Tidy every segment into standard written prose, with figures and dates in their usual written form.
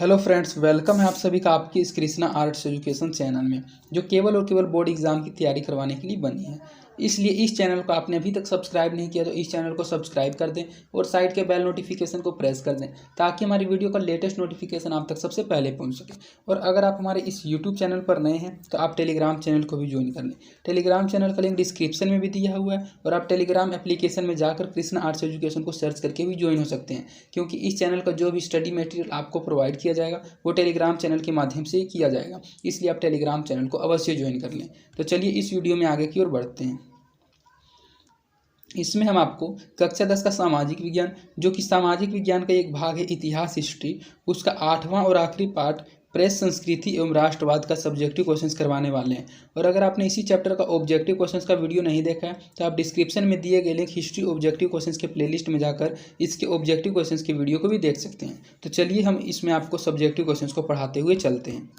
Hello friends, welcome है आप सभी का आपकी इस कृष्णा आर्ट्स एजुकेशन चैनल में, जो केवल और केवल बोर्ड एग्जाम की तैयारी करवाने के लिए बनी है। इसलिए इस चैनल को आपने अभी तक सब्सक्राइब नहीं किया तो इस चैनल को सब्सक्राइब कर दें और साइड के बेल नोटिफिकेशन को प्रेस कर दें, ताकि हमारी वीडियो का लेटेस्ट नोटिफिकेशन आप तक सबसे पहले पहुंच सके। और अगर आप हमारे इस यूट्यूब चैनल पर नए हैं तो आप टेलीग्राम चैनल को भी ज्वाइन कर लें। टेलीग्राम चैनल का लिंक डिस्क्रिप्शन में भी दिया हुआ है और आप टेलीग्राम एप्लीकेशन में जाकर कृष्णा आर्ट्स एजुकेशन को सर्च करके भी ज्वाइन हो सकते हैं, क्योंकि इस चैनल का जो भी स्टडी मटेरियल आपको प्रोवाइड किया जाएगा वो टेलीग्राम चैनल के माध्यम से ही किया जाएगा। इसलिए आप टेलीग्राम चैनल को अवश्य ज्वाइन कर लें। तो चलिए इस वीडियो में आगे की ओर बढ़ते हैं। इसमें हम आपको कक्षा 10 का सामाजिक विज्ञान, जो कि सामाजिक विज्ञान का एक भाग है इतिहास हिस्ट्री, उसका 8वां और आखिरी पार्ट प्रेस संस्कृति एवं राष्ट्रवाद का सब्जेक्टिव क्वेश्चंस करवाने वाले हैं। और अगर आपने इसी चैप्टर का ऑब्जेक्टिव क्वेश्चंस का वीडियो नहीं देखा है तो आप डिस्क्रिप्शन में दिए गए लिंक हिस्ट्री ऑब्जेक्टिव क्वेश्चंस के प्लेलिस्ट में जाकर इसके ऑब्जेक्टिव क्वेश्चंस के वीडियो को भी देख सकते हैं। तो चलिए हम इसमें आपको सब्जेक्टिव क्वेश्चंस को पढ़ाते हुए चलते हैं।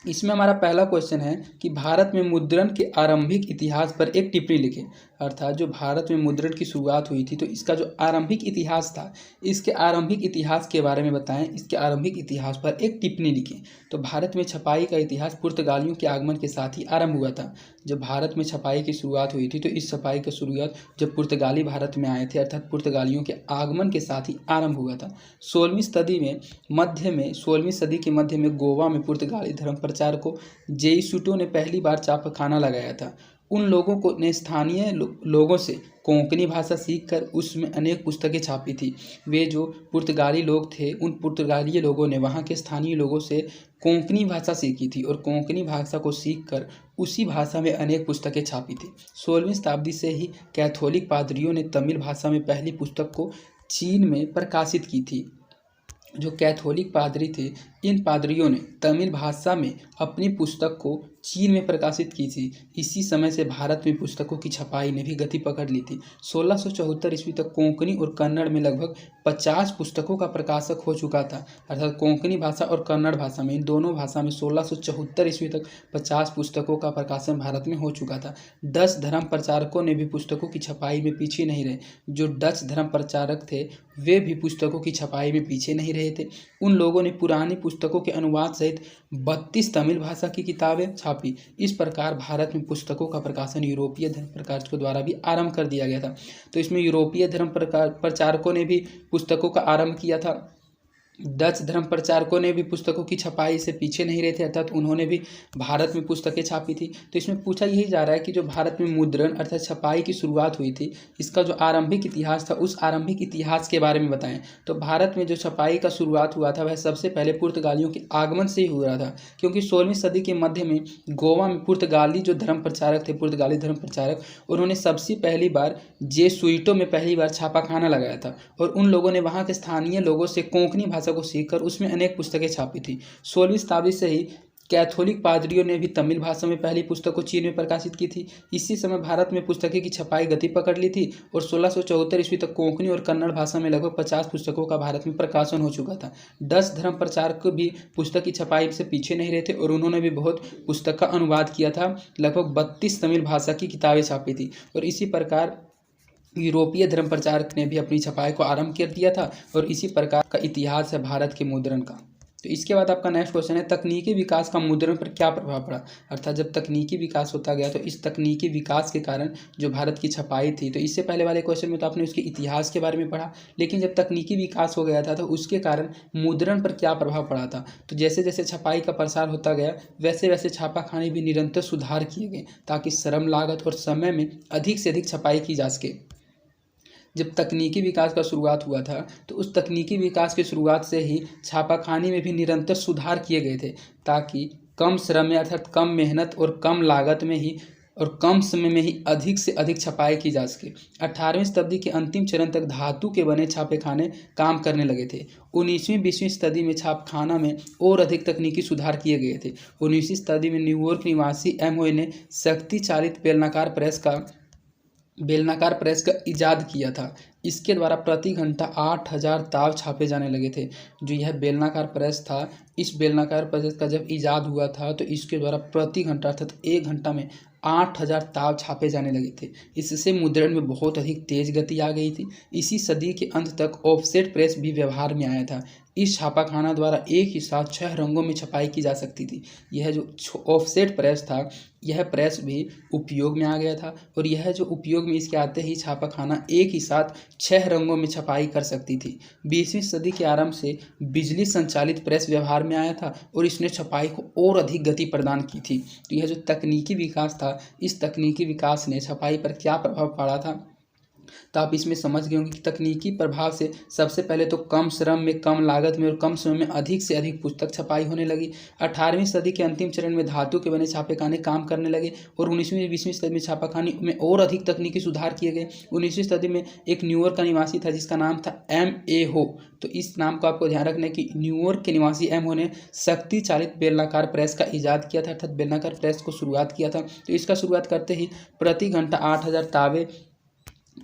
इसमें हमारा पहला क्वेश्चन है कि भारत में मुद्रण के आरंभिक इतिहास पर एक टिप्पणी लिखें। अर्थात जो भारत में मुद्रण की शुरुआत हुई थी तो इसका जो आरंभिक इतिहास था, इसके आरंभिक इतिहास के बारे में बताएं, इसके आरंभिक इतिहास पर एक टिप्पणी लिखें। तो भारत में छपाई का इतिहास पुर्तगालियों के आगमन के साथ ही आरंभ हुआ था। जब भारत में छपाई की शुरुआत हुई थी तो इस छपाई की शुरुआत जब पुर्तगाली भारत में आए थे, अर्थात पुर्तगालियों के आगमन के साथ ही आरंभ हुआ था। 16वीं सदी के मध्य में गोवा में पुर्तगाली धर्म प्रचारकों जेसुइटों ने पहली बार छापाखाना लगाया था। उन लोगों को ने स्थानीय लोगों से कोंकणी भाषा सीखकर उसमें अनेक पुस्तकें छापी थी। वे जो पुर्तगाली लोग थे, उन पुर्तगाली लोगों ने वहाँ के स्थानीय लोगों से कोंकणी भाषा सीखी थी और कोंकणी भाषा को सीखकर उसी भाषा में अनेक पुस्तकें छापी थी। 16वीं शताब्दी से ही कैथोलिक पादरियों ने तमिल भाषा में पहली पुस्तक को चीन में प्रकाशित की थी। जो कैथोलिक पादरी थे, इन पादरियों ने तमिल भाषा में अपनी पुस्तक को चीन में प्रकाशित की थी। इसी समय से भारत में पुस्तकों की छपाई ने भी गति पकड़ ली थी। 1674 ईस्वी तक कोंकणी और कन्नड़ में लगभग 50 पुस्तकों का प्रकाशक हो चुका था। अर्थात कोंकणी भाषा और कन्नड़ भाषा में, इन दोनों भाषा में 1674 ईस्वी तक 50 पुस्तकों का प्रकाशन भारत में हो चुका था। डच धर्म प्रचारकों ने भी पुस्तकों की छपाई में पीछे नहीं रहे। जो डच धर्म प्रचारक थे वे भी पुस्तकों की छपाई में पीछे नहीं रहे थे। उन लोगों ने पुरानी पुस्तकों के अनुवाद सहित 32 तमिल भाषा की किताबें छापी। इस प्रकार भारत में पुस्तकों का प्रकाशन यूरोपीय धर्म प्रचारकों द्वारा भी आरंभ कर दिया गया था। तो इसमें यूरोपीय धर्म प्रचारकों ने भी पुस्तकों का आरंभ किया था। डच धर्म प्रचारकों ने भी पुस्तकों की छपाई से पीछे नहीं रहे थे, अर्थात उन्होंने भी भारत में पुस्तकें छापी थी। तो इसमें पूछा यही जा रहा है कि जो भारत में मुद्रण अर्थात छपाई की शुरुआत हुई थी, इसका जो आरंभिक इतिहास था उस आरंभिक इतिहास के बारे में बताएं। तो भारत में जो छपाई का शुरुआत हुआ था वह सबसे पहले पुर्तगालियों के आगमन से ही हुआ था, क्योंकि 16वीं सदी के मध्य में गोवा में पुर्तगाली जो धर्म प्रचारक थे, पुर्तगाली धर्म प्रचारक, उन्होंने सबसे पहली बार जेसुइटों में पहली बार छापाखाना लगाया था और उन लोगों ने वहाँ के स्थानीय लोगों से कोंकणी भाषा को सीखकर उसमें अनेक पुस्तकें छापी थी। 16वीं शताब्दी से ही कैथोलिक पादरियों ने भी तमिल भाषा में पहली पुस्तक को चीन में प्रकाशित की थी। इसी समय भारत में पुस्तकें की छपाई गति पकड़ ली थी और 1674 ईस्वी तक कोंकणी और कन्नड़ भाषा में लगभग 50 पुस्तकों का भारत में प्रकाशन हो चुका था। डच धर्म प्रचारक भी पुस्तक की छपाई से पीछे नहीं रहे थे और उन्होंने भी बहुत पुस्तक का अनुवाद किया था। लगभग 32 तमिल भाषा की किताबें छापी थी और इसी प्रकार यूरोपीय धर्म प्रचारक ने भी अपनी छपाई को आरंभ कर दिया था और इसी प्रकार का इतिहास है भारत के मुद्रण का। तो इसके बाद आपका नेक्स्ट क्वेश्चन है, तकनीकी विकास का मुद्रण पर क्या प्रभाव पड़ा। अर्थात जब तकनीकी विकास होता गया तो इस तकनीकी विकास के कारण जो भारत की छपाई थी, तो इससे पहले वाले क्वेश्चन में तो आपने उसके इतिहास के बारे में पढ़ा, लेकिन जब तकनीकी विकास हो गया था तो उसके कारण मुद्रण पर क्या प्रभाव पड़ा था। तो जैसे जैसे छपाई का प्रसार होता गया वैसे वैसे छापाखाने भी निरंतर सुधार किए गए, ताकि श्रम लागत और समय में अधिक से अधिक छपाई की जा सके। जब तकनीकी विकास का शुरुआत हुआ था तो उस तकनीकी विकास की शुरुआत से ही छापाखाने में भी निरंतर सुधार किए गए थे, ताकि कम श्रम में अर्थात कम मेहनत और कम लागत में ही और कम समय में ही अधिक से अधिक छपाई की जा सके। 18वीं शताब्दी के अंतिम चरण तक धातु के बने छापेखाने काम करने लगे थे। 19वीं-20वीं सदी में छापखाना में और अधिक तकनीकी सुधार किए गए थे। 19वीं शताब्दी में न्यूयॉर्क निवासी एमओए ने शक्ति चालित बेलनाकार प्रेस का इजाद किया था। इसके द्वारा प्रति घंटा 8000 ताव छापे जाने लगे थे। जो यह बेलनाकार प्रेस था, इस बेलनाकार प्रेस का जब इजाद हुआ था तो इसके द्वारा प्रति घंटा अर्थात 1 घंटा में 8000 ताव छापे जाने लगे थे। इससे मुद्रण में बहुत अधिक तेज गति आ गई थी। इसी सदी के अंत तक ऑफसेट प्रेस भी व्यवहार में आया था। इस छापाखाना द्वारा एक ही साथ 6 रंगों में छपाई की जा सकती थी। यह जो ऑफसेट प्रेस था, यह प्रेस भी उपयोग में आ गया था और यह जो उपयोग में इसके आते ही छापाखाना एक ही साथ 6 रंगों में छपाई कर सकती थी। 20वीं सदी के आरंभ से बिजली संचालित प्रेस व्यवहार में आया था और इसने छपाई को और अधिक गति प्रदान की थी। तो यह जो तकनीकी विकास था, इस तकनीकी विकास ने छपाई पर क्या प्रभाव पड़ा था, तो आप इसमें समझ गए होंगे कि तकनीकी प्रभाव से सबसे पहले तो कम श्रम में, कम लागत में और कम समय में अधिक से अधिक पुस्तक छपाई होने लगी। 18वीं सदी के अंतिम चरण में धातु के बने छापेखाने काम करने लगे और 19वीं 20वीं सदी में छापाखाने में और अधिक तकनीकी सुधार किए गए। 19वीं सदी में एक न्यूयॉर्क का निवासी था जिसका नाम था M.A. हो। तो इस नाम को आपको ध्यान रखना है कि न्यूयॉर्क के निवासी एम हो ने शक्ति चालित बेलनाकार प्रेस का इजाद किया था, अर्थात बेलनाकार प्रेस को शुरुआत किया था। तो इसका शुरुआत करते ही प्रति घंटा 8000 तावे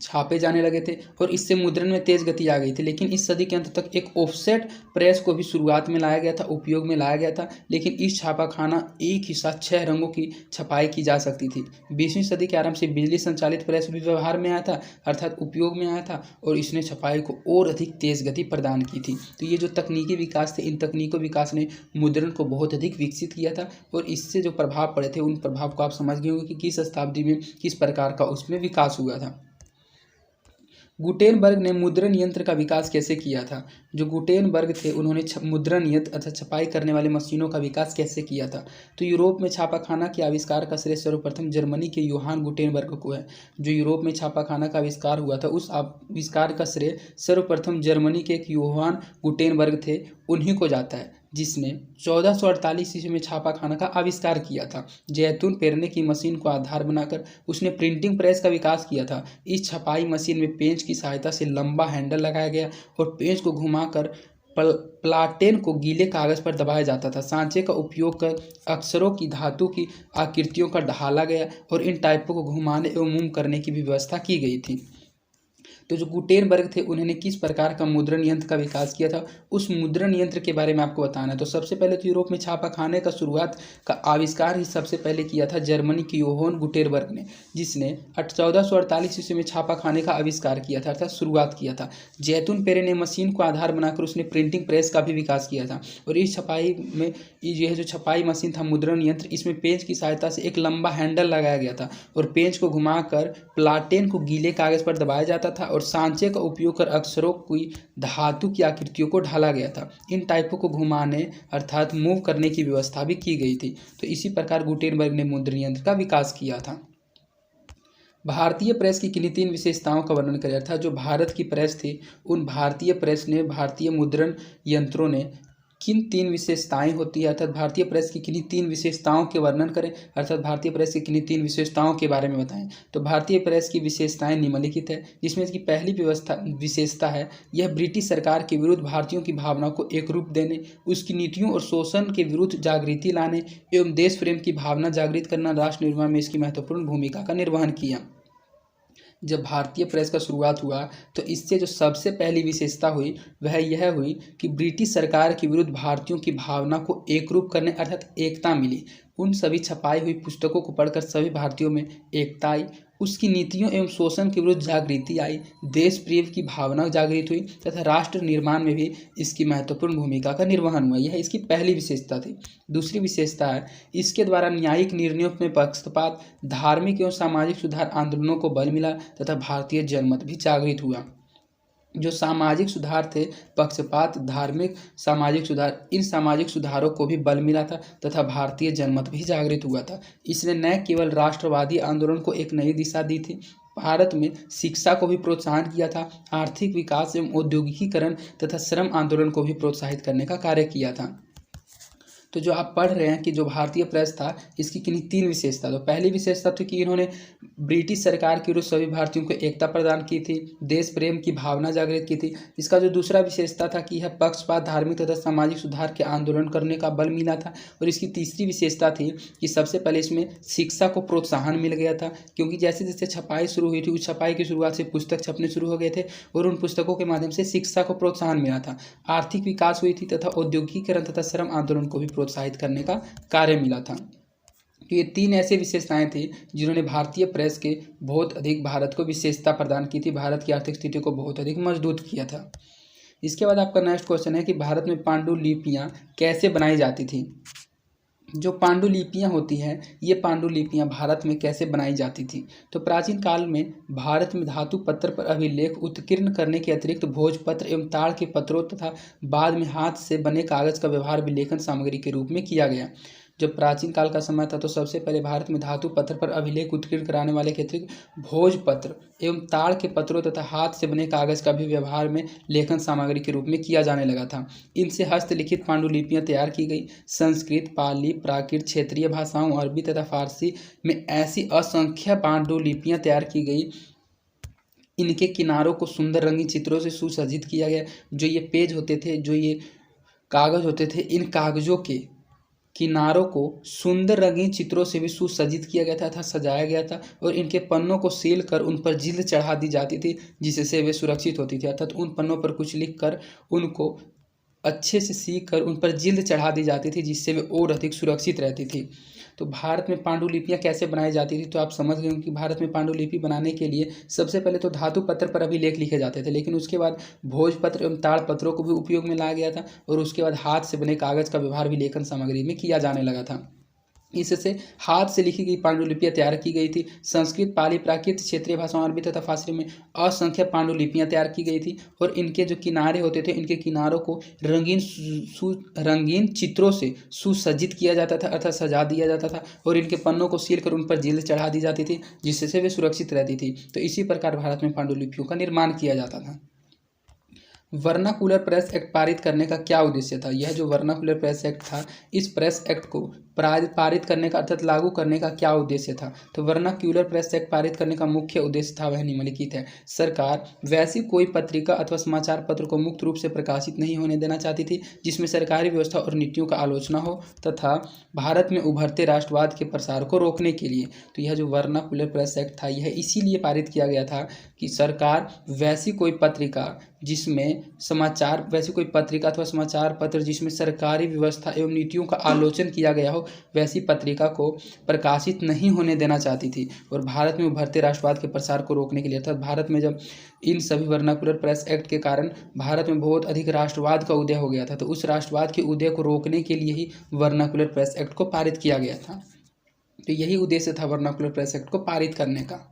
छापे जाने लगे थे और इससे मुद्रण में तेज गति आ गई थी। लेकिन इस सदी के अंत तक एक ऑफसेट प्रेस को भी शुरुआत में लाया गया था, उपयोग में लाया गया था, लेकिन इस छापाखाना एक ही साथ 6 रंगों की छपाई की जा सकती थी। 20वीं सदी के आरंभ से बिजली संचालित प्रेस भी व्यवहार में आया था, अर्थात उपयोग में आया था और इसने छपाई को और अधिक तेज गति प्रदान की थी। तो ये जो तकनीकी विकास थे, इन तकनीकों विकास ने मुद्रण को बहुत अधिक विकसित किया था और इससे जो प्रभाव पड़े थे, उन प्रभाव को आप समझ गए होंगे कि किस शताब्दी में किस प्रकार का उसमें विकास हुआ था। गुटेनबर्ग ने मुद्रण यंत्र का विकास कैसे किया था? जो गुटेनबर्ग थे, उन्होंने मुद्रण यंत्र अर्थात छपाई करने वाले मशीनों का विकास कैसे किया था? तो यूरोप में छापाखाना के आविष्कार का श्रेय सर्वप्रथम जर्मनी के योहान गुटेनबर्ग को है। जो यूरोप में छापाखाना का आविष्कार हुआ था, उस आविष्कार का श्रेय सर्वप्रथम जर्मनी के एक योहान गुटेनबर्ग थे, उन्हीं को जाता है, जिसने 1448 ईस्वी में छापाखाना का आविष्कार किया था। जैतून पेरने की मशीन को आधार बनाकर उसने प्रिंटिंग प्रेस का विकास किया था। इस छपाई मशीन में पेंच की सहायता से लंबा हैंडल लगाया गया और पेंच को घुमाकर प्लाटेन को गीले कागज पर दबाया जाता था। सांचे का उपयोग कर अक्षरों की धातु की आकृतियों का ढाला गया और इन टाइपों को घुमाने एवं मूव करने की भी व्यवस्था की गई थी। तो जो गुटेनबर्ग थे, उन्होंने किस प्रकार का मुद्रण यंत्र का विकास किया था, उस मुद्रण यंत्र के बारे में आपको बताना है। तो सबसे पहले तो यूरोप में छापाखाने का शुरुआत का आविष्कार ही सबसे पहले किया था जर्मनी के योहान गुटेनबर्ग ने, जिसने 1448 ईस्वी में छापाखाने का आविष्कार किया था, अर्थात शुरुआत किया था। जैतून पेरे ने मशीन को आधार बनाकर उसने प्रिंटिंग प्रेस का भी विकास किया था और इस छपाई में यह जो छपाई मशीन था, मुद्रण यंत्र, इसमें पेंच की सहायता से एक लंबा हैंडल लगाया गया था और पेंच को घुमाकर प्लाटेन को गीले कागज पर दबाया जाता था और सांचे का उपयोग कर अक्षरों की धातु की आकृतियों को ढाला गया था। इन टाइपों को घुमाने अर्थात मूव करने की व्यवस्था भी की गई थी। तो इसी प्रकार गुटेनबर्ग ने मुद्रण यंत्र का विकास किया था। भारतीय प्रेस की किन्हीं 3 विशेषताओं का वर्णन करें, अर्थात जो भारत की प्रेस थी, उन भारतीय प्रेस ने, भारतीय मुद्रण यंत्रों ने किन 3 विशेषताएं होती है, अर्थात भारतीय प्रेस की किन्हीं 3 विशेषताओं के वर्णन करें, अर्थात भारतीय प्रेस की किन्हीं 3 विशेषताओं के बारे में बताएं। तो भारतीय प्रेस की विशेषताएं निम्नलिखित है, जिसमें इसकी पहली विशेषता है, यह ब्रिटिश सरकार के विरुद्ध भारतीयों की भावना को एक रूप देने, उसकी नीतियों और शोषण के विरुद्ध जागृति लाने एवं देश प्रेम की भावना जागृत करना, राष्ट्र निर्माण में इसकी महत्वपूर्ण भूमिका का निर्वहन किया। जब भारतीय प्रेस का शुरुआत हुआ तो इससे जो सबसे पहली विशेषता हुई वह यह हुई कि ब्रिटिश सरकार के विरुद्ध भारतीयों की भावना को एकरूप करने अर्थात एकता मिली। उन सभी छपाई हुई पुस्तकों को पढ़कर सभी भारतीयों में एकता आई, उसकी नीतियों एवं शोषण के विरुद्ध जागृति आई, देश प्रेम की भावना जागृत हुई तथा राष्ट्र निर्माण में भी इसकी महत्वपूर्ण भूमिका का निर्वहन हुआ। यह इसकी पहली विशेषता थी। दूसरी विशेषता है, इसके द्वारा न्यायिक निर्णयों में पक्षपात, धार्मिक एवं सामाजिक सुधार आंदोलनों को बल मिला तथा भारतीय जनमत भी जागृत हुआ। जो सामाजिक सुधार थे, पक्षपात, धार्मिक, सामाजिक सुधार, इन सामाजिक सुधारों को भी बल मिला था तथा भारतीय जनमत भी जागृत हुआ था। इसने न केवल राष्ट्रवादी आंदोलन को एक नई दिशा दी थी, भारत में शिक्षा को भी प्रोत्साहन किया था, आर्थिक विकास एवं औद्योगिकीकरण तथा श्रम आंदोलन को भी प्रोत्साहित करने का कार्य किया था। तो जो आप पढ़ रहे हैं कि जो भारतीय प्रेस था, इसकी किन्हीं 3 विशेषता। तो पहली विशेषता थी कि इन्होंने ब्रिटिश सरकार के विरुद्ध सभी भारतीयों को एकता प्रदान की थी, देश प्रेम की भावना जागृत की थी। इसका जो दूसरा विशेषता था कि यह पक्षपात, धार्मिक तथा सामाजिक सुधार के आंदोलन करने का बल मिला था। और इसकी तीसरी विशेषता थी कि सबसे पहले इसमें शिक्षा को प्रोत्साहन मिल गया था, क्योंकि जैसे जैसे छपाई शुरू हुई थी, उस छपाई की शुरुआत से पुस्तक छपने शुरू हो गए थे और उन पुस्तकों के माध्यम से शिक्षा को प्रोत्साहन मिला था, आर्थिक विकास हुई थी तथा औद्योगिकीकरण तथा श्रम आंदोलन को भी प्रोत्साहित करने का कार्य मिला था। तो ये 3 ऐसे विशेषताएं थी जिन्होंने भारतीय प्रेस के बहुत अधिक भारत को विशेषता प्रदान की थी, भारत की आर्थिक स्थिति को बहुत अधिक मजबूत किया था। इसके बाद आपका नेक्स्ट क्वेश्चन है कि भारत में पांडुलिपियाँ कैसे बनाई जाती थी। जो पांडुलिपियाँ होती हैं, ये पांडुलिपियाँ भारत में कैसे बनाई जाती थी। तो प्राचीन काल में भारत में धातु पत्र पर अभिलेख उत्कीर्ण करने के अतिरिक्त भोजपत्र एवं ताड़ के पत्रों तथा बाद में हाथ से बने कागज का व्यवहार भी लेखन सामग्री के रूप में किया गया। जब प्राचीन काल का समय था तो सबसे पहले भारत में धातु पत्र पर अभिलेख उत्कीर्ण कराने वाले के अतिरिक्त भोजपत्र एवं ताड़ के पत्रों तथा हाथ से बने कागज का भी व्यवहार में लेखन सामग्री के रूप में किया जाने लगा था। इनसे हस्तलिखित पांडुलिपियाँ तैयार की गई। संस्कृत, पाली, प्राकृत, क्षेत्रीय भाषाओं, अरबी तथा फारसी में ऐसी असंख्य पांडुलिपियाँ तैयार की गई। इनके किनारों को सुंदर रंगीन चित्रों से सुसज्जित किया गया। जो ये पेज होते थे, जो ये कागज होते थे, इन कागजों के किनारों को सुंदर रंगीन चित्रों से भी सुसज्जित किया गया था तथा सजाया गया था और इनके पन्नों को सील कर उन पर जिल्द चढ़ा दी जाती थी, जिससे वे सुरक्षित होती थी। अर्थात उन पन्नों पर कुछ लिख कर उनको अच्छे से सीख कर उन पर जिल्द चढ़ा दी जाती थी, जिससे वे और अधिक सुरक्षित रहती थी। तो भारत में पांडुलिपियाँ कैसे बनाई जाती थी, तो आप समझ गए कि भारत में पांडुलिपि बनाने के लिए सबसे पहले तो धातु पत्र पर अभिलेख लिखे जाते थे, लेकिन उसके बाद भोजपत्र एवं ताड़ पत्रों को भी उपयोग में लाया गया था और उसके बाद हाथ से बने कागज का व्यवहार भी लेखन सामग्री में किया जाने लगा था। इससे हाथ से लिखी गई पांडुलिपियाँ तैयार की गई थी। संस्कृत, पाली, प्राकृत, क्षेत्रीय भाषाओं, अरबी तथा फारसी में असंख्य पांडुलिपियाँ तैयार की गई थी और इनके जो किनारे होते थे, इनके किनारों को रंगीन चित्रों से सुसज्जित किया जाता था अर्थात सजा दिया जाता था और इनके पन्नों को सील कर उन पर जिल्द चढ़ा दी जाती थी, जिससे वे सुरक्षित रहती थी। तो इसी प्रकार भारत में पांडुलिपियों का निर्माण किया जाता था। वर्नाकुलर प्रेस एक्ट पारित करने का क्या उद्देश्य था। यह जो वर्नाकुलर प्रेस एक्ट था, इस प्रेस एक्ट को पारित करने का अर्थात लागू करने का क्या उद्देश्य था। तो वर्नाक्यूलर प्रेस एक्ट पारित करने का मुख्य उद्देश्य था वह निम्नलिखित है। सरकार वैसी कोई पत्रिका अथवा समाचार पत्र को मुक्त रूप से प्रकाशित नहीं होने देना चाहती थी जिसमें सरकारी व्यवस्था और नीतियों का आलोचना हो तथा भारत में उभरते राष्ट्रवाद के प्रसार को रोकने के लिए। तो यह जो वर्नाकुलर प्रेस एक्ट था, यह इसीलिए पारित किया गया था कि सरकार वैसी कोई पत्रिका वैसी कोई पत्रिका अथवा समाचार पत्र जिसमें सरकारी व्यवस्था एवं नीतियों का आलोचन किया गया हो, वैसी पत्रिका को प्रकाशित नहीं होने देना चाहती थी और भारत में उभरते राष्ट्रवाद के प्रसार को रोकने के लिए। अर्थात भारत में जब इन सभी वर्नाकुलर प्रेस एक्ट के कारण भारत में बहुत अधिक राष्ट्रवाद का उदय हो गया था, तो उस राष्ट्रवाद के उदय को रोकने के लिए ही वर्नाकुलर प्रेस एक्ट को पारित किया गया था। तो यही उद्देश्य था वर्नाकुलर प्रेस एक्ट को पारित करने का।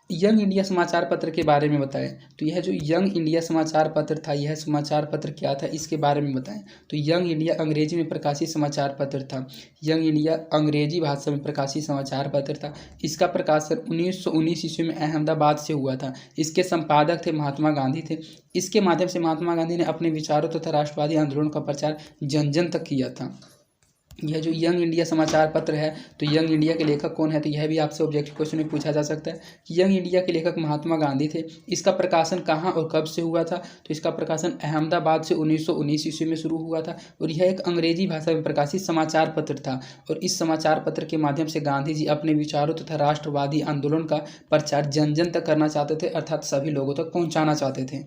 यंग इंडिया समाचार पत्र के बारे में बताएं। तो यह जो यंग इंडिया समाचार पत्र था, यह समाचार पत्र क्या था, इसके बारे में बताएं। तो यंग इंडिया अंग्रेजी में प्रकाशित समाचार पत्र था। यंग इंडिया अंग्रेजी भाषा में प्रकाशित समाचार पत्र था। इसका प्रकाशन 1919 ईस्वी में अहमदाबाद से हुआ था। इसके संपादक थे महात्मा गांधी थे। इसके माध्यम से महात्मा गांधी ने अपने विचारों तथा राष्ट्रवादी आंदोलन का प्रचार जन जन तक किया था। यह जो यंग इंडिया समाचार पत्र है, तो यंग इंडिया के लेखक कौन है, तो यह भी आपसे ऑब्जेक्टिव क्वेश्चन में पूछा जा सकता है कि यंग इंडिया के लेखक महात्मा गांधी थे। इसका प्रकाशन कहाँ और कब से हुआ था, तो इसका प्रकाशन अहमदाबाद से 1919 ईस्वी में शुरू हुआ था और यह एक अंग्रेजी भाषा में प्रकाशित समाचार पत्र था और इस समाचार पत्र के माध्यम से गांधी जी अपने विचारों तथा राष्ट्रवादी आंदोलन का प्रचार जन जन तक करना चाहते थे, अर्थात सभी लोगों तक पहुँचाना चाहते थे।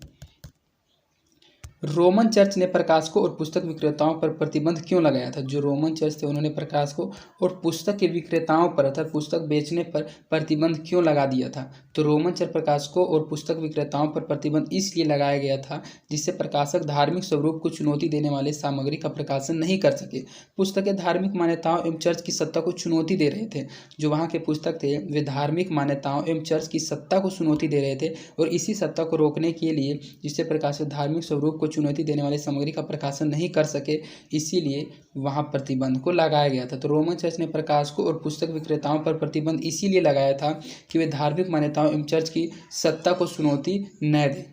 रोमन चर्च ने प्रकाशकों और पुस्तक विक्रेताओं पर प्रतिबंध क्यों लगाया था। जो रोमन चर्च थे, उन्होंने प्रकाशकों और पुस्तक के विक्रेताओं पर अर्थात पुस्तक बेचने पर प्रतिबंध क्यों लगा दिया था। तो रोमन चर्च प्रकाशकों और पुस्तक विक्रेताओं पर प्रतिबंध इसलिए लगाया गया था जिससे प्रकाशक धार्मिक स्वरूप को चुनौती देने वाले सामग्री का प्रकाशन नहीं कर सके। पुस्तकें धार्मिक मान्यताओं एवं चर्च की सत्ता को चुनौती दे रहे थे। जो वहाँ के पुस्तक थे वे धार्मिक मान्यताओं एवं चर्च की सत्ता को चुनौती दे रहे थे और इसी सत्ता को रोकने के लिए, जिससे प्रकाशक धार्मिक स्वरूप को चुनौती देने वाली सामग्री का प्रकाशन नहीं कर सके, इसीलिए वहां प्रतिबंध को लगाया गया था। तो रोमन चर्च ने प्रकाशकों और पुस्तक विक्रेताओं पर प्रतिबंध इसीलिए लगाया था कि वे धार्मिक मान्यताओं एवं चर्च की सत्ता को चुनौती न दें।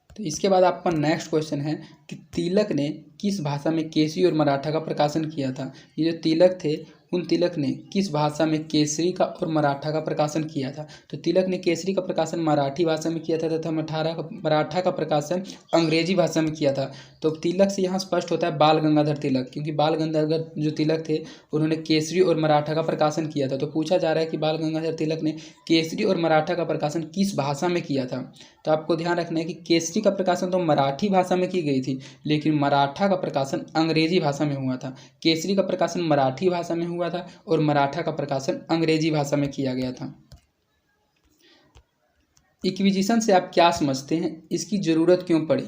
तो इसके बाद आपका नेक्स्ट क्वेश्चन है कि तिलक ने किस भाषा में केसरी और मराठा का प्रकाशन किया था। ये जो तिलक थे, उन तिलक ने किस भाषा में केसरी का और मराठा का प्रकाशन किया था। तो तिलक ने केसरी का प्रकाशन मराठी भाषा में किया था तथा मराठा का प्रकाशन अंग्रेजी भाषा में किया था। तो तिलक से यहाँ स्पष्ट होता है बाल गंगाधर तिलक, क्योंकि बाल गंगाधर जो तिलक थे उन्होंने केसरी और मराठा का प्रकाशन किया था। तो पूछा जा रहा है कि बाल गंगाधर तिलक ने केसरी और मराठा का प्रकाशन किस भाषा में किया था। तो आपको ध्यान रखना है कि केसरी का प्रकाशन तो मराठी भाषा में की गई थी, लेकिन मराठा का प्रकाशन अंग्रेजी भाषा में हुआ था। केसरी का प्रकाशन मराठी भाषा में हुआ था और मराठा का प्रकाशन अंग्रेजी भाषा में किया गया था। इक्विजिशन से आप क्या समझते हैं, इसकी ज़रूरत क्यों पड़ी?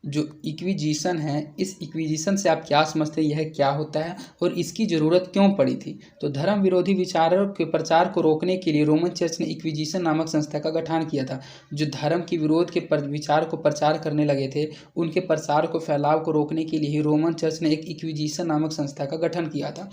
जो इक्विजिशन है, इस इक्विजिशन से आप क्या समझते हैं, यह क्या होता है और इसकी ज़रूरत क्यों पड़ी थी? तो धर्म विरोधी विचारों के प्रचार को रोकने के लिए रोमन चर्च ने इक्विजिशन नामक संस्था का गठन किया था। जो धर्म के विरोध के विचार को प्रचार करने लगे थे, उनके प्रसार को फैलाव को रोकने के लिए ही रोमन चर्च ने एक इक्विजिशन नामक संस्था का गठन किया था।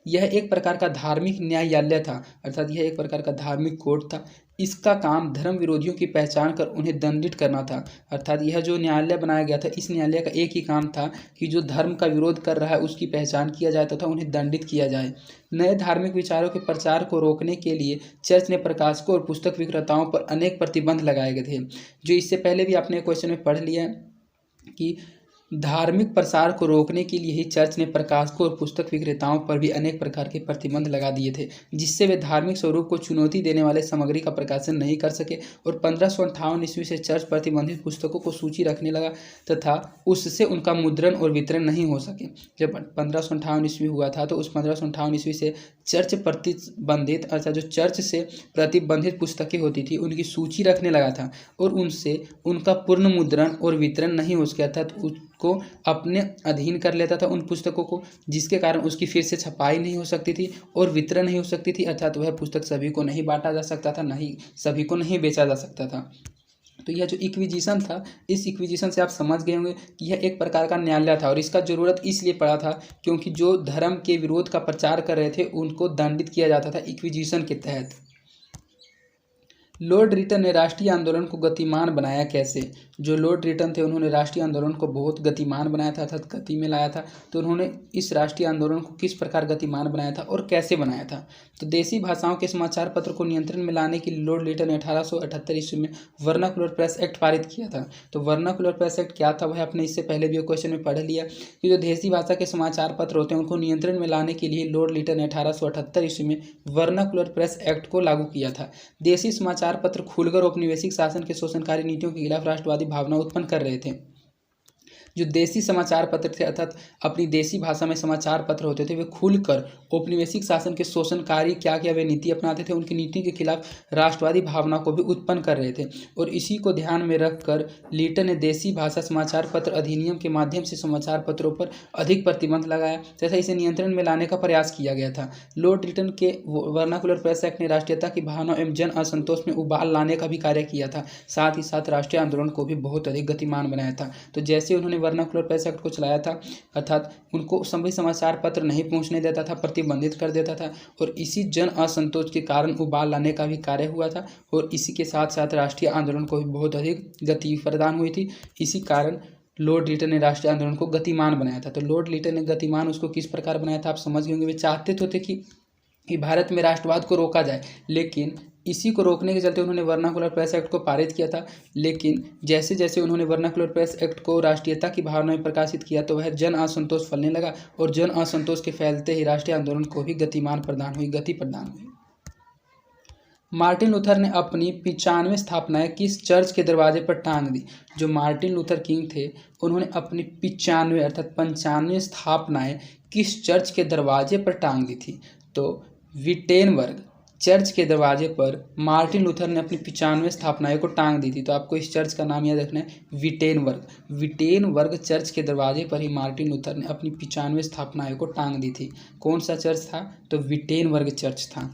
यह एक प्रकार का धार्मिक न्यायालय था, अर्थात यह एक प्रकार का धार्मिक कोर्ट था। इसका काम धर्म विरोधियों की पहचान कर उन्हें दंडित करना था। अर्थात यह जो न्यायालय बनाया गया था, इस न्यायालय का एक ही काम था कि जो धर्म का विरोध कर रहा है उसकी पहचान किया जाए तथा उन्हें दंडित किया जाए। नए धार्मिक विचारों के प्रचार को रोकने के लिए चर्च ने प्रकाशकों और पुस्तक विक्रेताओं पर अनेक प्रतिबंध लगाए गए थे। जो इससे पहले भी आपने क्वेश्चन में पढ़ लिया है कि धार्मिक प्रसार को रोकने के लिए ही चर्च ने प्रकाशकों और पुस्तक विक्रेताओं पर भी अनेक प्रकार के प्रतिबंध लगा दिए थे, जिससे वे धार्मिक स्वरूप को चुनौती देने वाले सामग्री का प्रकाशन नहीं कर सके। और 1558 ईस्वी से चर्च प्रतिबंधित पुस्तकों को सूची रखने लगा तथा उससे उनका मुद्रण और वितरण नहीं हो सके। जब 1558 ईस्वी हुआ था तो उस 1558 ईस्वी से चर्च प्रतिबंधित, अर्थात जो चर्च से प्रतिबंधित पुस्तकें होती थी उनकी सूची रखने लगा था और उनसे उनका पूर्ण मुद्रण और वितरण नहीं हो सका, अर्थात को अपने अधीन कर लेता था उन पुस्तकों को, जिसके कारण उसकी फिर से छपाई नहीं हो सकती थी और वितरण नहीं हो सकती थी, अर्थात वह पुस्तक सभी को नहीं बांटा जा सकता था, नहीं सभी को नहीं बेचा जा सकता था। तो यह जो इक्विजिशन था, इस इक्विजिशन से आप समझ गए होंगे कि यह एक प्रकार का न्यायालय था और इसका ज़रूरत इसलिए पड़ा था क्योंकि जो धर्म के विरोध का प्रचार कर रहे थे उनको दंडित किया जाता था इक्विजिशन के तहत। लॉर्ड रिटन ने राष्ट्रीय आंदोलन को गतिमान बनाया कैसे? जो लॉर्ड रिटन थे उन्होंने राष्ट्रीय आंदोलन को बहुत गतिमान बनाया था, अर्थात गति में लाया था। तो उन्होंने इस राष्ट्रीय आंदोलन को किस प्रकार गतिमान बनाया था और कैसे बनाया था? तो देसी भाषाओं के समाचार पत्र को नियंत्रण में लाने के लिए लॉर्ड रिटन ने 1878 ईस्वी में वर्नाकुलर प्रेस एक्ट पारित किया था। तो वर्नाकुलर प्रेस एक्ट क्या था, वह आपने इससे पहले भी क्वेश्चन में पढ़ लिया कि जो देसी भाषा के समाचार पत्र होते हैं उनको नियंत्रण में लाने के लिए लॉर्ड रिटन ने 1878 ईस्वी में वर्नाकुलर प्रेस एक्ट को लागू किया था। देसी समाचार पत्र खुलकर औपनिवेशिक शासन के शोषणकारी नीतियों के खिलाफ राष्ट्रवादी भावना उत्पन्न कर रहे थे। जो देसी समाचार पत्र थे, अर्थात अपनी देसी भाषा में समाचार पत्र होते थे, वे खुलकर औपनिवेशिक शासन के शोषणकारी क्या वे नीति अपनाते थे, उनकी नीति के खिलाफ राष्ट्रवादी भावना को भी उत्पन्न कर रहे थे। और इसी को ध्यान में रखकर लिटन ने देसी भाषा समाचार पत्र अधिनियम के माध्यम से समाचार पत्रों पर अधिक प्रतिबंध लगाया तथा इसे नियंत्रण में लाने का प्रयास किया गया था। लॉर्ड लिटन के वर्नाकुलर प्रेस एक्ट ने राष्ट्रीयता की भावना एवं जन असंतोष में उबाल लाने का भी कार्य किया था, साथ ही साथ राष्ट्रीय आंदोलन को भी बहुत अधिक गतिमान बनाया था। तो जैसे उन्होंने वर्नाकुलर प्रेस एक्ट को चलाया था, अर्थात उनको सभी समाचार पत्र नहीं पहुंचने देता था, प्रतिबंधित कर देता था और इसी जन असंतोष के कारण उबाल लाने का भी कार्य हुआ था और इसी के साथ साथ राष्ट्रीय आंदोलन को भी बहुत अधिक गति प्रदान हुई थी। इसी कारण लॉर्ड लिटन ने राष्ट्रीय आंदोलन को गतिमान बनाया था। तो लॉर्ड लिटन ने गतिमान उसको किस प्रकार बनाया था आप समझ गए होंगे। वे चाहते तो थे कि भारत में राष्ट्रवाद को रोका जाए, लेकिन इसी को रोकने के चलते उन्होंने वर्नाकुलर प्रेस एक्ट को पारित किया था। लेकिन जैसे जैसे उन्होंने वर्नाकुलर प्रेस एक्ट को राष्ट्रीयता की भावना में प्रकाशित किया तो वह जन असंतोष फैलने लगा और जन असंतोष के फैलते ही राष्ट्रीय आंदोलन को भी गति प्रदान हुई। मार्टिन लूथर ने अपनी 95 स्थापनाएं किस चर्च के दरवाजे पर टांग दी? जो मार्टिन लूथर किंग थे उन्होंने अपनी 95 अर्थात 95 स्थापनाएं किस चर्च के दरवाजे पर टांग दी थी? तो विटेनबर्ग चर्च के दरवाजे पर मार्टिन लूथर ने अपनी 95 स्थापनाएं को टांग दी थी। तो आपको इस चर्च का नाम याद रखना है, विटेनबर्ग चर्च के दरवाजे पर ही मार्टिन लूथर ने अपनी 95 स्थापनाएं को टांग दी थी। कौन सा चर्च था? तो विटेनबर्ग चर्च था।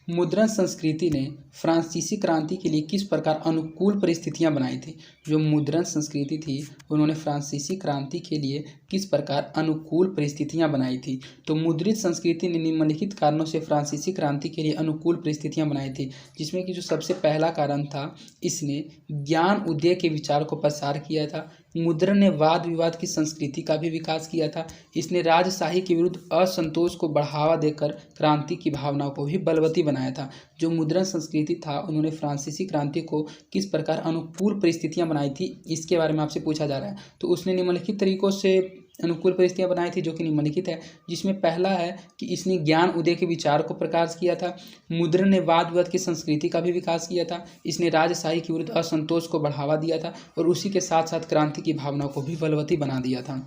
मुद्रण संस्कृति ने फ्रांसीसी क्रांति के लिए किस प्रकार अनुकूल परिस्थितियां बनाई थी? जो मुद्रण संस्कृति थी उन्होंने फ्रांसीसी क्रांति के लिए किस प्रकार अनुकूल परिस्थितियां बनाई थी? तो मुद्रित संस्कृति ने निम्नलिखित कारणों से फ्रांसीसी क्रांति के लिए अनुकूल परिस्थितियां बनाई थी, जिसमें कि जो सबसे पहला कारण था, इसने ज्ञान उदय के विचार को प्रसार किया था। मुद्रण ने वाद विवाद की संस्कृति का भी विकास किया था। इसने राजशाही के विरुद्ध असंतोष को बढ़ावा देकर क्रांति की भावना को भी बलवती बनाया था। जो मुद्रण संस्कृति था उन्होंने फ्रांसीसी क्रांति को किस प्रकार अनुकूल परिस्थितियां बनाई थी, इसके बारे में आपसे पूछा जा रहा है। तो उसने निम्नलिखित तरीकों से अनुकूल परिस्थितियां बनाई थी, जो कि निम्नलिखित है, जिसमें पहला है कि इसने ज्ञान उदय के विचार को प्रकाश किया था। मुद्रण ने वाद विवाद की संस्कृति का भी विकास किया था। इसने राजशाही के विरुद्ध असंतोष को बढ़ावा दिया था और उसी के साथ साथ क्रांति की भावना को भी बलवती बना दिया था।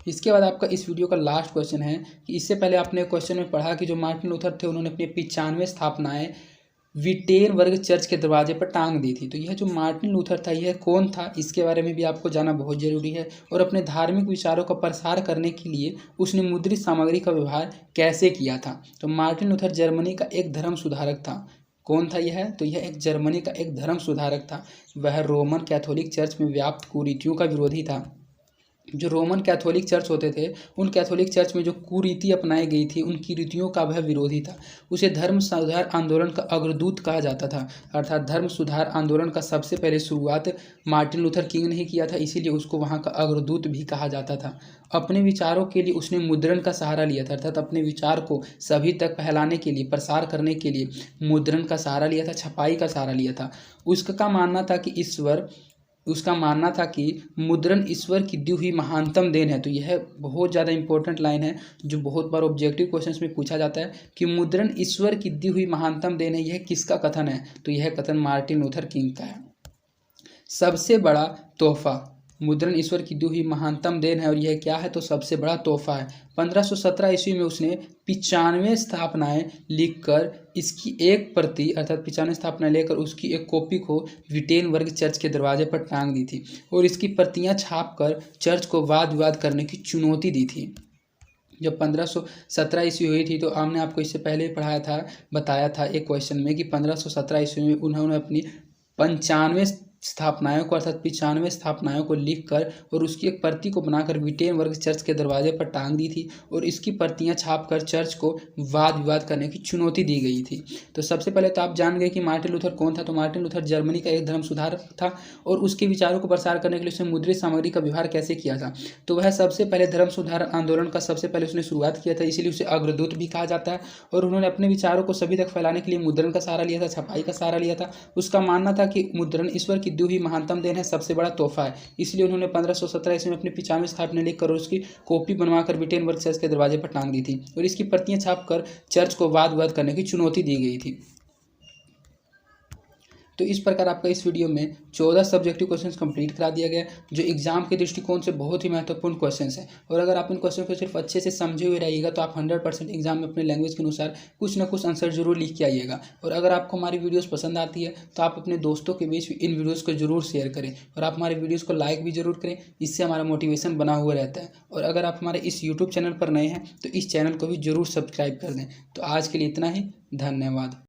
इसके बाद आपका इस वीडियो का लास्ट क्वेश्चन है कि इससे पहले आपने क्वेश्चन में पढ़ा कि जो मार्टिन लूथर थे उन्होंने अपनी 95 स्थापनाएं विटेनबर्ग चर्च के दरवाजे पर टांग दी थी। तो यह जो मार्टिन लूथर था यह कौन था, इसके बारे में भी आपको जानना बहुत ज़रूरी है। और अपने धार्मिक विचारों का प्रसार करने के लिए उसने मुद्रित सामग्री का व्यवहार कैसे किया था। तो मार्टिन लूथर जर्मनी का एक धर्म सुधारक था। कौन था यह? तो यह एक जर्मनी का एक धर्म सुधारक था। वह रोमन कैथोलिक चर्च में व्याप्त कुरीतियों का विरोधी था। जो रोमन कैथोलिक चर्च होते थे उन कैथोलिक चर्च में जो कुरीति अपनाई गई थी उन कुरीतियों का वह विरोधी था। उसे धर्म सुधार आंदोलन का अग्रदूत कहा जाता था। अर्थात धर्म सुधार आंदोलन का सबसे पहले शुरुआत मार्टिन लूथर किंग ने ही किया था, इसीलिए उसको वहाँ का अग्रदूत भी कहा जाता था। अपने विचारों के लिए उसने मुद्रण का सहारा लिया था, अर्थात अपने विचार को सभी तक फैलाने के लिए, प्रसार करने के लिए मुद्रण का सहारा लिया था, छपाई का सहारा लिया था। उसका मानना था कि मुद्रण ईश्वर की दी हुई महानतम देन है। तो यह बहुत ज़्यादा इंपॉर्टेंट लाइन है जो बहुत बार ऑब्जेक्टिव क्वेश्चंस में पूछा जाता है कि मुद्रण ईश्वर की दी हुई महानतम देन है। यह किसका कथन है? तो यह कथन मार्टिन लूथर किंग का है। सबसे बड़ा तोहफा, मुद्रण ईश्वर की दी हुई महानतम देन है और यह क्या है? तो सबसे बड़ा तोहफा है। 1517 ईस्वी में उसने 95 स्थापनाएं लिखकर इसकी एक प्रति अर्थात 95 स्थापनाएं लेकर उसकी एक कॉपी को विटेनबर्ग चर्च के दरवाजे पर टांग दी थी और इसकी प्रतियां छापकर चर्च को वाद विवाद करने की चुनौती दी थी। जब 1517 ईस्वी हुई थी तो हमने आपको इससे पहले बताया था एक क्वेश्चन में कि 1517 ईस्वी में उन्होंने अपनी 95 स्थापनाओं को अर्थात 95 स्थापनाओं को लिखकर और उसकी एक प्रति को बनाकर विटेनबर्ग चर्च के दरवाजे पर टांग दी थी और इसकी प्रतियां छापकर चर्च को वाद विवाद करने की चुनौती दी गई थी। तो सबसे पहले तो आप जान गए कि मार्टिन लूथर कौन था। तो मार्टिन लूथर जर्मनी का एक धर्म सुधारक था और उसके विचारों को प्रसार करने के लिए उसने मुद्रित सामग्री का व्यवहार कैसे किया था। तो वह सबसे पहले धर्म सुधार आंदोलन का सबसे पहले उसने शुरुआत किया था, इसीलिए उसे अग्रदूत भी कहा जाता है। और उन्होंने अपने विचारों को सभी तक फैलाने के लिए मुद्रण का सहारा लिया था, छपाई का सहारा लिया था। उसका मानना था कि मुद्रण ईश्वर की दी हुई महानतम देन है, सबसे बड़ा तोहफा है। इसलिए उन्होंने 1517 ईस्वी में अपनी 95 स्थापना लिखकर और उसकी कॉपी बनवाकर विटेनबर्ग चर्च के दरवाजे पर टांग दी थी और इसकी प्रतियां छापकर चर्च को वाद विवाद करने की चुनौती दी गई थी। तो इस प्रकार आपका इस वीडियो में 14 सब्जेक्टिव क्वेश्चंस कंप्लीट करा दिया गया जो एग्जाम के दृष्टिकोण से बहुत ही महत्वपूर्ण क्वेश्चंस हैं। और अगर आप इन क्वेश्चन को सिर्फ अच्छे से समझे हुए रहिएगा तो आप 100% एग्जाम में अपने लैंग्वेज के अनुसार कुछ ना कुछ आंसर जरूर लिख के आइएगा। और अगर आपको हमारी वीडियोज़ पसंद आती है तो आप अपने दोस्तों के बीच इन वीडियोज़ को जरूर शेयर करें और आप हमारे वीडियोज़ को लाइक भी जरूर करें, इससे हमारा मोटिवेशन बना हुआ रहता है। और अगर आप हमारे इस यूट्यूब चैनल पर नए हैं तो इस चैनल को भी जरूर सब्सक्राइब कर दें। तो आज के लिए इतना ही, धन्यवाद।